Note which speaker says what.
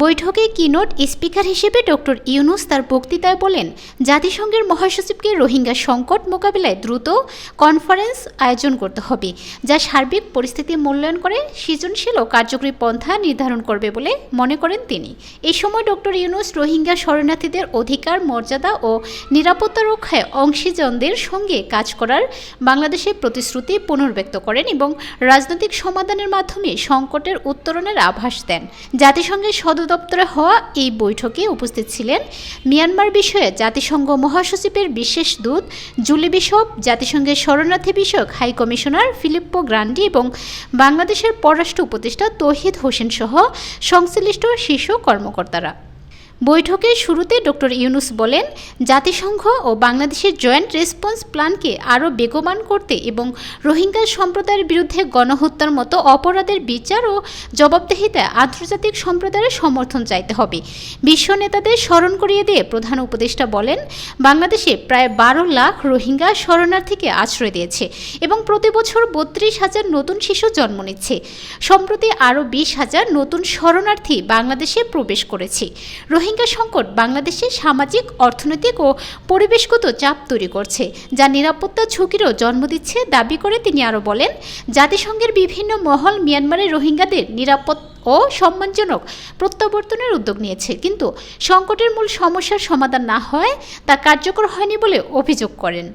Speaker 1: বৈঠকে keynote speaker হিসেবে doctor Yunus তার বক্তৃতায় বলেন, জাতিসংঘের মহাসচিবকে রোহিঙ্গা সংকট মোকাবিলায় দ্রুত কনফারেন্স আয়োজন করতে হবে, যা সার্বিক পরিস্থিতি মূল্যায়ন করে সৃজনশীল ও কার্যকরী পন্থা নির্ধারণ করবে বলে মনে করেন তিনি। এই সময় ডক্টর ইউনূস রোহিঙ্গা শরণার্থীদের অধিকার, মর্যাদা ও নিরাপত্তা রক্ষায় অংশীজনদের সঙ্গে কাজ করার বাংলাদেশের প্রতিশ্রুতি পুনর্ব্যক্ত করেন এবং রাজনৈতিক সমাধানের মাধ্যমে সংকটের উত্তরণের আভাস দেন। জাতিসংঘের সদর দপ্তরে হওয়া এই বৈঠকে উপস্থিত ছিলেন মিয়ানমার বিষয়ে জাতিসংঘ মহাসচিবের বিশেষ দূত জুলি বিশপ, জাতিসংঘের শরণার্থী বিষয়ক হাই কমিশনার ফিলিপ্পো গ্রান্ডি এবং বাংলাদেশের পররাষ্ট্র উপদেষ্টা তৌহিদ হোসেন সহ সংশ্লিষ্ট শীর্ষ কর্মকর্তারা। বৈঠকের শুরুতে ডক্টর ইউনূস বলেন, জাতিসংঘ ও বাংলাদেশের জয়েন্ট রেসপন্স প্ল্যানকে আরও বেগবান করতে এবং রোহিঙ্গা সম্প্রদায়ের বিরুদ্ধে গণহত্যার মতো অপরাধের বিচার ও জবাবদিহিতায় আন্তর্জাতিক সম্প্রদায়ের সমর্থন চাইতে হবে। বিশ্ব নেতাদের স্মরণ করিয়ে দিয়ে প্রধান উপদেষ্টা বলেন, বাংলাদেশে প্রায় 12 লাখ রোহিঙ্গা শরণার্থীকে আশ্রয় দিয়েছে এবং প্রতি বছর 32,000 নতুন শিশু জন্ম নিচ্ছে। সম্প্রতি আরও 20,000 নতুন শরণার্থী বাংলাদেশে প্রবেশ করেছে। রোহিঙ্গা সংকট বাংলাদেশে সামাজিক, অর্থনৈতিক ও পরিবেশগত চাপ তৈরি করছে, যা নিরাপত্তা ঝুঁকিরও জন্ম দিচ্ছে দাবি করে তিনি আরও বলেন, জাতিসংঘের বিভিন্ন মহল মিয়ানমারের রোহিঙ্গাদের নিরাপদ ও সম্মানজনক প্রত্যাবর্তনের উদ্যোগ নিয়েছে, কিন্তু সংকটের মূল সমস্যার সমাধান না হয় তা কার্যকর হয়নি বলে অভিযোগ করেন।